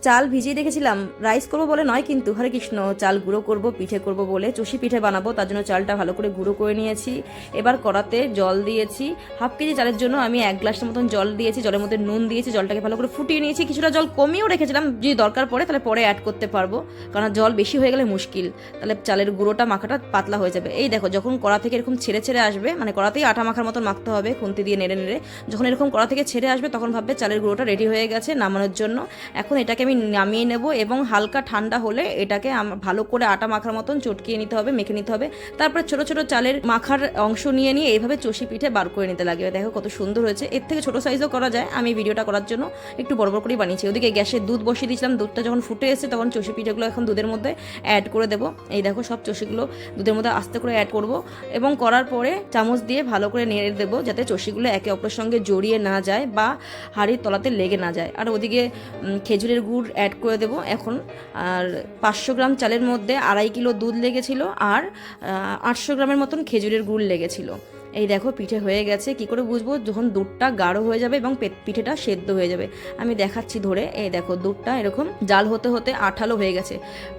চাল ভিজিয়ে রেখেছিলাম, রাইস করবো বলে নয় কিন্তু, হরে কৃষ্ণ, চাল গুঁড়ো করব, পিঠে করব বলে, চষি পিঠে বানাবো, তার জন্য চালটা ভালো করে গুঁড়ো করে নিয়েছি। এবার কড়াতে জল দিয়েছি, হাফ কেজি চালের জন্য আমি 1 গ্লাসের মতন জল দিয়েছি, জলের মধ্যে নুন দিয়েছি, জলটাকে ভালো করে ফুটিয়ে নিয়েছি। কিছুটা জল কমিয়েও রেখেছিলাম, যদি দরকার পড়ে তাহলে পরে অ্যাড করতে পারবো, কারণ জল বেশি হয়ে গেলে মুশকিল, তাহলে চালের গুঁড়োটা মাখাটা পাতলা হয়ে যাবে। এই দেখো, যখন কড়া থেকে এরকম ছেড়ে ছেড়ে আসবে, মানে কড়াতেই আটা মাখার মতন মাখতে হবে, খুন্তি দিয়ে নেড়ে নেড়ে, যখন এরকম কড়া থেকে ছেড়ে আসবে তখন ভাববে চালের গুঁড়োটা রেডি হয়ে গেছে নামানোর জন্য। এখন এটাকে আমি নামিয়ে নেব এবং হালকা ঠান্ডা হলে এটাকে ভালো করে আটা মাখার মতন চটকিয়ে নিতে হবে, মেখে নিতে হবে। তারপরে ছোট ছোট চালের মাখার অংশ নিয়ে নিয়ে এইভাবে চষি পিঠে বার করে নিতে লাগবে। দেখো কত সুন্দর হয়েছে, এর থেকে ছোট সাইজও করা যায়, আমি ভিডিওটা করার জন্য একটু বড় বড় করেই বানিয়েছি। ওদিকে গ্যাসে দুধ বসিয়ে দিয়েছিলাম, দুধটা যখন ফুটে এসেছে তখন চষি পিঠেগুলো এখন দুধের মধ্যে অ্যাড করে দেবো। এই দেখো, সব চষিগুলো দুধের মধ্যে আস্তে করে অ্যাড করব এবং করার পরে চামচ দিয়ে ভালো করে নেড়ে দেবো, যাতে চষিগুলো একে অপরের সঙ্গে জড়িয়ে না যায় বা হাঁড়ির তলাতে লেগে না যায়। আর ওদিকে খেজুরের গুড় অ্যাড করে দেবো এখন। আর 500 গ্রাম চালের মধ্যে 2.5 কিলো দুধ লেগেছিল আর 800 গ্রামের মতন খেজুরের গুড় লেগেছিল। এই দেখো, পিঠে হয়ে গেছে। কি করে বুঝবো? যখন দুধটা গাঢ় হয়ে যাবে এবং পিঠেটা সেদ্ধ হয়ে যাবে। আমি দেখাচ্ছি ধরে, এই দেখো, দুধটা এরকম জাল হতে হতে আঠালো হয়ে গেছে।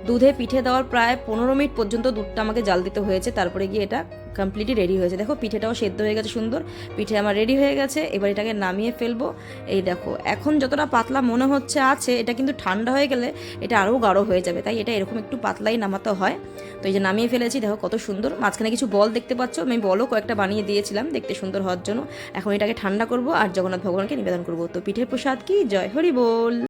দুধে পিঠে দেওয়ার প্রায় 15 মিনিট পর্যন্ত দুধটা আমাকে জাল দিতে হয়েছে, তারপরে গিয়ে এটা কমপ্লিটলি রেডি হয়েছে। দেখো, পিঠেটাও সেদ্ধ হয়ে গেছে সুন্দর, পিঠে আমার রেডি হয়ে গেছে। এবার এটাকে নামিয়ে ফেলবো। এই দেখো, এখন যতটা পাতলা মনে হচ্ছে আছে, এটা কিন্তু ঠান্ডা হয়ে গেলে এটা আরও গাঢ় হয়ে যাবে, তাই এটা এরকম একটু পাতলাই নামাতে হয়। তো এই যে নামিয়ে ফেলেছি, দেখো কত সুন্দর। মাঝখানে কিছু বল দেখতে পাচ্ছ, আমি বলও কয়েকটা বানিয়ে দিয়েছিলাম দেখতে সুন্দর হওয়ার জন্য। এখন এটাকে ঠান্ডা করব আর জগন্নাথ ভগবানকে নিবেদন করব। তো পিঠের প্রসাদ কি, জয় হরি বল।